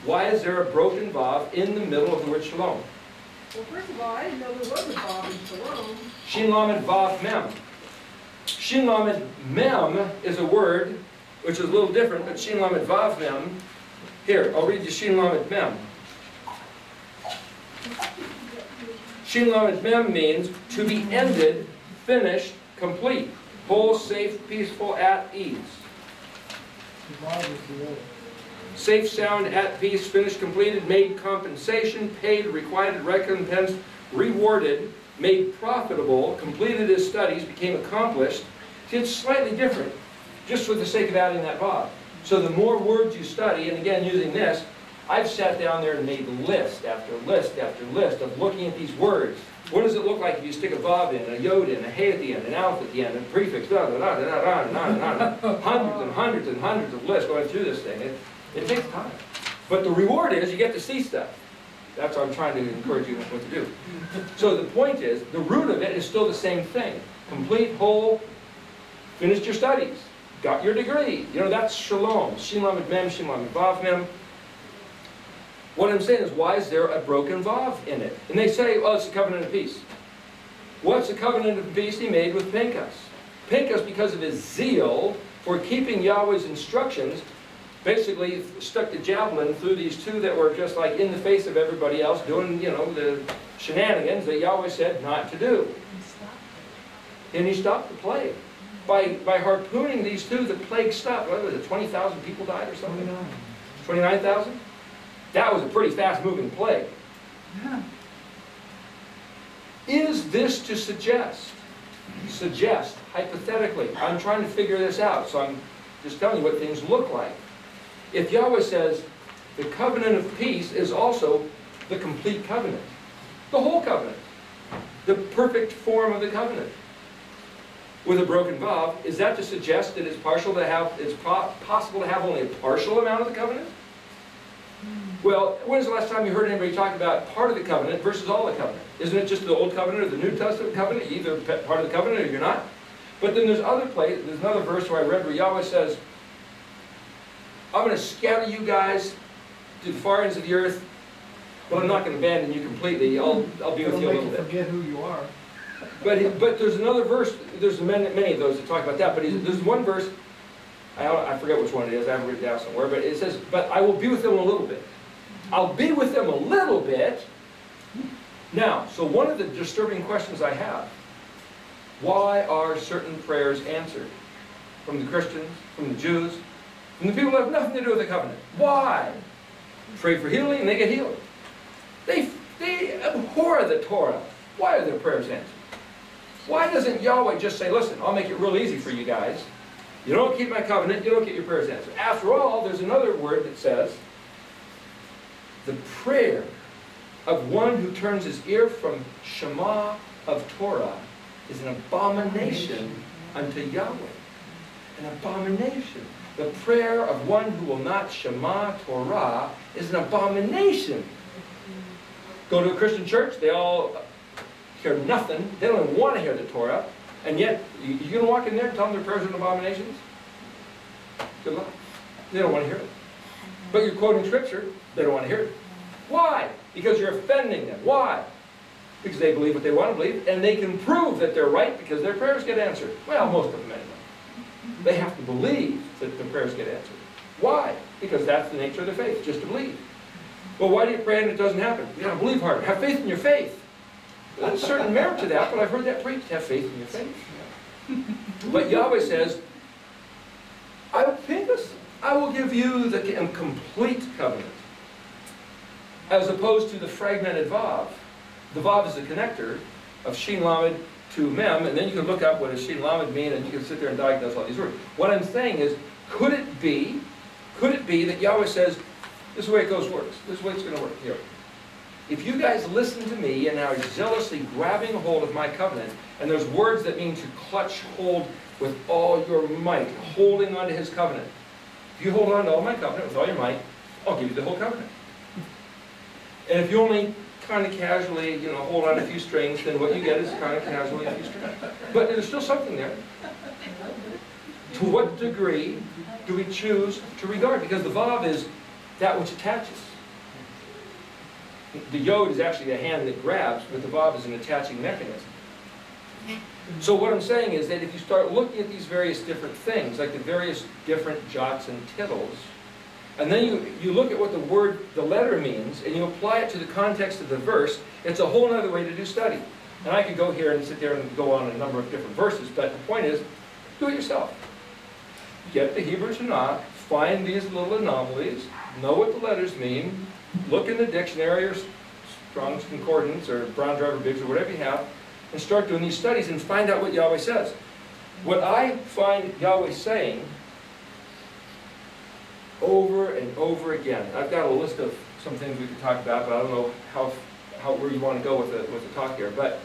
Why is there a broken vav in the middle of the word shalom? Well, first of all, I didn't know there was a vav in shalom. Shin lamed vav mem. Shin lamed mem is a word which is a little different, but shin lamed vav mem. Here, I'll read you shin lamed mem. Shin lamed mem means to be ended, finished, complete, whole, safe, peaceful, at ease. Safe, sound, at peace, finished, completed, made compensation, paid, requited, recompensed, rewarded, made profitable, completed his studies, became accomplished. See, it's slightly different, just for the sake of adding that vav. So the more words you study, and again using this, I've sat down there and made list after list after list of looking at these words. What does it look like if you stick a vav in, a yod in, a hey at the end, an alf at the end, a prefix, da da da da da da da da, hundreds and hundreds and hundreds of lists going through this thing. It takes time. But the reward is you get to see stuff. That's what I'm trying to encourage you what to do. So the point is, the root of it is still the same thing. Complete, whole, finished your studies, got your degree. You know, that's shalom. Shin lamed mem, shin lamed vav mem. What I'm saying is, why is there a broken vav in it? And they say, well, it's a covenant of peace. What's the covenant of peace he made with Pinchas? Pinchas, because of his zeal for keeping Yahweh's instructions, basically stuck the javelin through these two that were just like in the face of everybody else doing, you know, the shenanigans that Yahweh said not to do. And he stopped the plague. By harpooning these two, the plague stopped. What was it, 20,000 people died or something? 29,000? That was a pretty fast-moving plague. Yeah. Is this to suggest, hypothetically, I'm trying to figure this out, so I'm just telling you what things look like. If Yahweh says the covenant of peace is also the complete covenant, the whole covenant, the perfect form of the covenant, with a broken vav, is that to suggest that it's possible to have only a partial amount of the covenant? Well, when's the last time you heard anybody talk about part of the covenant versus all the covenant? Isn't it just the Old Covenant or the New Testament covenant? You're either part of the covenant or you're not. But then there's another verse where I read where Yahweh says, I'm going to scatter you guys to the far ends of the earth, but I'm not going to abandon you completely. I'll be with you a little bit. Forget who you are. But there's another verse, there's many of those that talk about that, but there's one verse, I forget which one it is, I haven't written it down somewhere, but it says, but I will be with them a little bit. I'll be with them a little bit. Now, so one of the disturbing questions I have, why are certain prayers answered? From the Christians, from the Jews, from the people who have nothing to do with the covenant. Why? Pray for healing and they get healed. They abhor the Torah. Why are their prayers answered? Why doesn't Yahweh just say, listen, I'll make it real easy for you guys. You don't keep my covenant, you don't get your prayers answered. After all, there's another word that says, the prayer of one who turns his ear from Shema of Torah is an abomination unto Yahweh. An abomination. The prayer of one who will not Shema Torah is an abomination. Go to a Christian church, they all hear nothing. They don't even want to hear the Torah. And yet, you're going to walk in there and tell them their prayers are abominations? Good luck. They don't want to hear it. But you're quoting Scripture, they don't want to hear it. Why? Because you're offending them. Why? Because they believe what they want to believe, and they can prove that they're right because their prayers get answered. Well, most of them anyway. They have to believe that the prayers get answered. Why? Because that's the nature of their faith, just to believe. Well, why do you pray and it doesn't happen? You got to believe harder. Have faith in your faith. There's a certain merit to that, but I've heard that preached. Have faith in your faith. But Yahweh says, I will give you the complete covenant. As opposed to the fragmented vav. The vav is the connector of shin lamed to mem, and then you can look up what does shin lamed mean, and you can sit there and diagnose all these words. What I'm saying is, could it be that Yahweh says, this is the way it works. This is the way it's going to work. Here. If you guys listen to me and are zealously grabbing hold of my covenant, and there's words that mean to clutch hold with all your might, holding on to his covenant. If you hold on to all my covenant with all your might, I'll give you the whole covenant. And if you only kind of casually, hold on a few strings, then what you get is kind of casually a few strings. But there's still something there. To what degree do we choose to regard? Because the vav is that which attaches. The yod is actually a hand that grabs, but the vav is an attaching mechanism. So what I'm saying is that if you start looking at these various different things, like the various different jots and tittles, and then you look at what the letter means, and you apply it to the context of the verse, it's a whole other way to do study. And I could go here and sit there and go on a number of different verses, but the point is, do it yourself. Get the Hebrew Tanakh, find these little anomalies, know what the letters mean, look in the dictionary or Strong's Concordance or Brown Driver Biggs or whatever you have, and start doing these studies and find out what Yahweh says. What I find Yahweh saying over and over again, I've got a list of some things we could talk about, but I don't know where you want to go with the talk here. But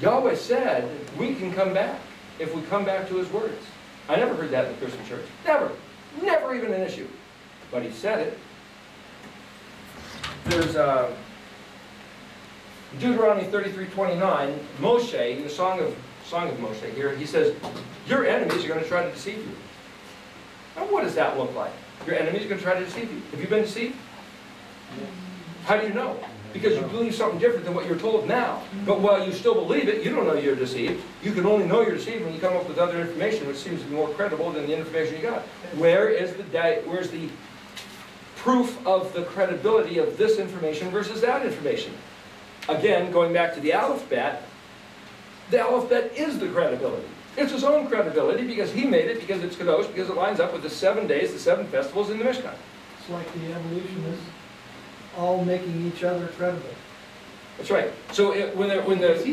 Yahweh said we can come back if we come back to His words. I never heard that in the Christian church. Never. Never even an issue. But He said it. There's Deuteronomy 33:29, Moshe, in the Song of Moshe here, he says, your enemies are going to try to deceive you. Now what does that look like? Your enemies are going to try to deceive you. Have you been deceived? Yes. How do you know? Because you believe something different than what you're told now. But while you still believe it, you don't know you're deceived. You can only know you're deceived when you come up with other information which seems to be more credible than the information you got. Where's the proof of the credibility of this information versus that information? Again, going back to the alphabet is the credibility. It's his own credibility because he made it, because it's Kadosh, because it lines up with the 7 days, the 7 festivals in the Mishkan. It's like the evolutionists all making each other credible. That's right. So he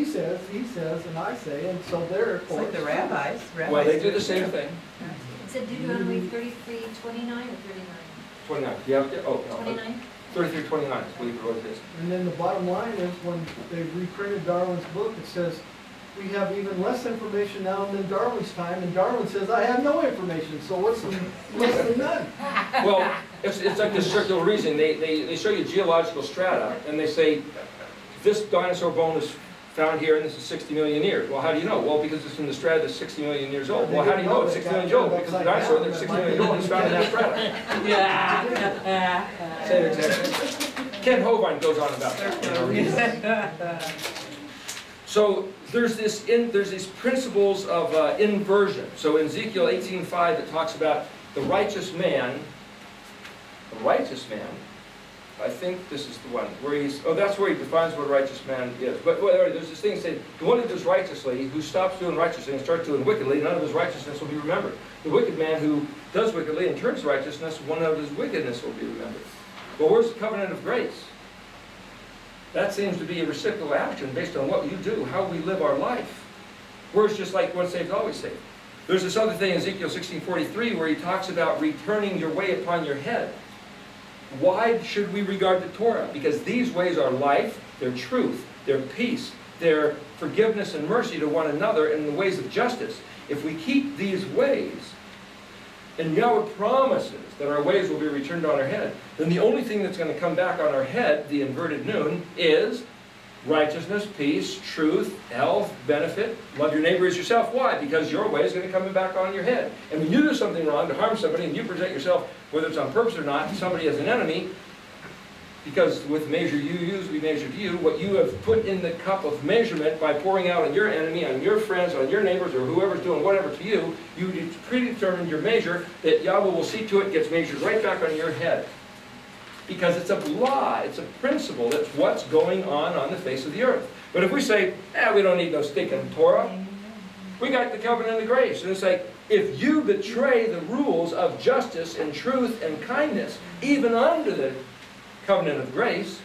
says, and I say, and so they're... It's like the rabbis. Well, they do the same thing. It's in Deuteronomy 33:29 or 39? 29. Yeah. Oh, no. 29? 33:29 is what it is. And then the bottom line is when they reprinted Darwin's book, it says, we have even less information now than Darwin's time, and Darwin says, I have no information, so what's less than none? Well, it's like this circular reasoning. They show you geological strata, and they say, this dinosaur bone is found here, and this is 60 million years. Well, how do you know? Well, because it's in the strata that's 60 million years old. Well, how do you know it's 60 million years old? Because the dinosaur that's 60 million years old is found in that strata. Same example. Ken Hovind goes on about that. So there's these principles of inversion. So in Ezekiel 18:5, it talks about the righteous man. I think this is the one where that's where he defines what a righteous man is. But there's this thing saying, the one who does righteously, who stops doing righteously and starts doing wickedly, none of his righteousness will be remembered. The wicked man who does wickedly and turns to righteousness, one of his wickedness will be remembered. But where's the covenant of grace? That seems to be a reciprocal action based on what you do, how we live our life. Whereas just like once saved, always saved. There's this other thing in Ezekiel 16:43 where he talks about returning your way upon your head. Why should we regard the Torah? Because these ways are life, they're truth, they're peace, they're forgiveness and mercy to one another, and the ways of justice. If we keep these ways, and Yahweh promises that our ways will be returned on our head, then the only thing that's going to come back on our head, the inverted noon, is righteousness, peace, truth, health, benefit. Love your neighbor as yourself. Why? Because your way is going to come back on your head. And when you do something wrong to harm somebody and you present yourself, whether it's on purpose or not, somebody as an enemy, because with the measure you use, we measure to you, what you have put in the cup of measurement by pouring out on your enemy, on your friends, on your neighbors, or whoever's doing whatever to you, you predetermined your measure that Yahweh will see to it gets measured right back on your head. Because it's a law, it's a principle, that's what's going on the face of the earth. But if we say, we don't need no stinking Torah, we got the covenant of grace. And it's like, if you betray the rules of justice and truth and kindness, even under the covenant of grace,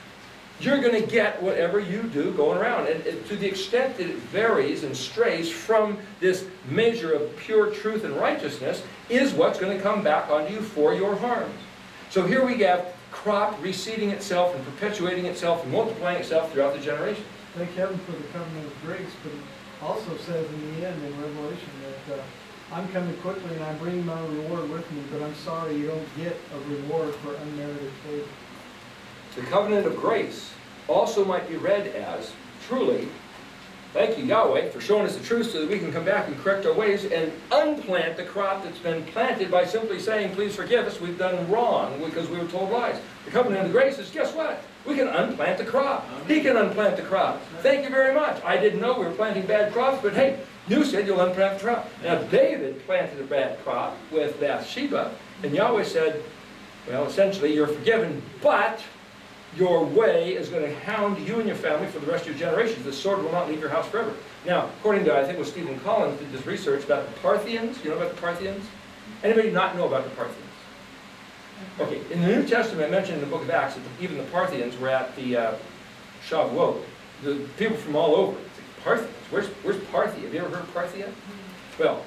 you're going to get whatever you do going around. And to the extent that it varies and strays from this measure of pure truth and righteousness is what's going to come back onto you for your harms. So here we have crop reseeding itself and perpetuating itself and multiplying itself throughout the generations. Thank heaven for the covenant of grace, but it also says in the end in Revelation that I'm coming quickly and I bring my reward with me, but I'm sorry you don't get a reward for unmerited favor. The covenant of grace also might be read as, truly, Thank you, Yahweh, for showing us the truth so that we can come back and correct our ways and unplant the crop that's been planted by simply saying, please forgive us, we've done wrong because we were told lies. The covenant of grace is, guess what? We can unplant the crop. He can unplant the crop. Thank you very much. I didn't know we were planting bad crops, but hey, you said you'll unplant the crop. Now, David planted a bad crop with Bathsheba, and Yahweh said, well, essentially, you're forgiven, but your way is going to hound you and your family for the rest of your generations. The sword will not leave your house forever. Now, according to, I think it was Stephen Collins did this research about the Parthians. You know about the Parthians? Anybody not know about the Parthians? Okay, in the New Testament, mentioned in the book of Acts, that even the Parthians were at the Shavuot. The people from all over. It's like, Parthians? Where's Parthia? Have you ever heard of Parthia? Well,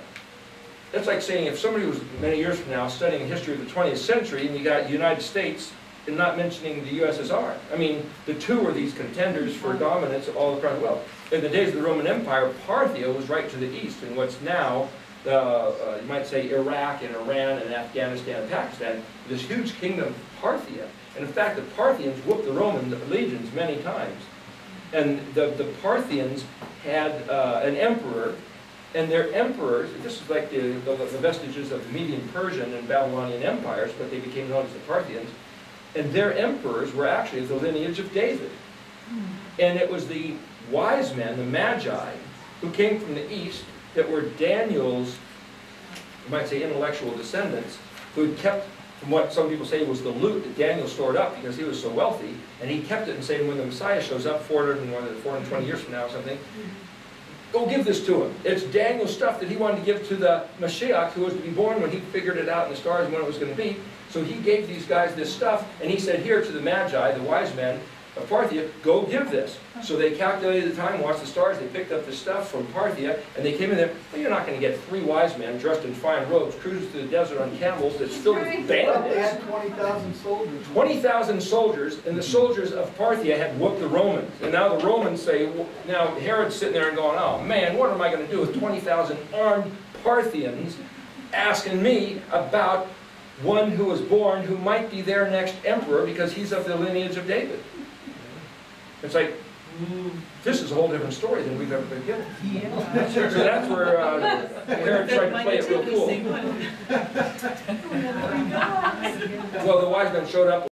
that's like saying if somebody was many years from now studying the history of the 20th century and you got United States and not mentioning the USSR. I mean, the two were these contenders for dominance all across the world. In the days of the Roman Empire, Parthia was right to the east in what's now, you might say, Iraq and Iran and Afghanistan and Pakistan. This huge kingdom, Parthia. And in fact, the Parthians whooped the Roman legions many times. And the Parthians had an emperor, and their emperors, this is like the vestiges of the Median Persian and Babylonian empires, but they became known as the Parthians. And their emperors were actually of the lineage of David. And it was the wise men, the Magi, who came from the east that were Daniel's, you might say, intellectual descendants, who had kept, from what some people say was the loot that Daniel stored up because he was so wealthy, and he kept it and saying when the Messiah shows up 420 years from now or something, go give this to him. It's Daniel's stuff that he wanted to give to the Mashiach who was to be born when he figured it out in the stars when it was going to be. So he gave these guys this stuff, and he said here to the Magi, the wise men of Parthia, go give this. So they calculated the time, watched the stars, they picked up the stuff from Parthia, and they came in there. Well, you're not going to get 3 wise men dressed in fine robes, cruising through the desert on camels that's filled with Well, they bandits. had 20,000 soldiers. 20,000 soldiers, and the soldiers of Parthia had whooped the Romans. And now the Romans say, now Herod's sitting there and going, oh man, what am I going to do with 20,000 armed Parthians asking me about one who was born who might be their next emperor because he's of the lineage of David? It's like, this is a whole different story than we've ever been given. Yeah. So that's where Herod tried to play it real cool. Well, the wise men showed up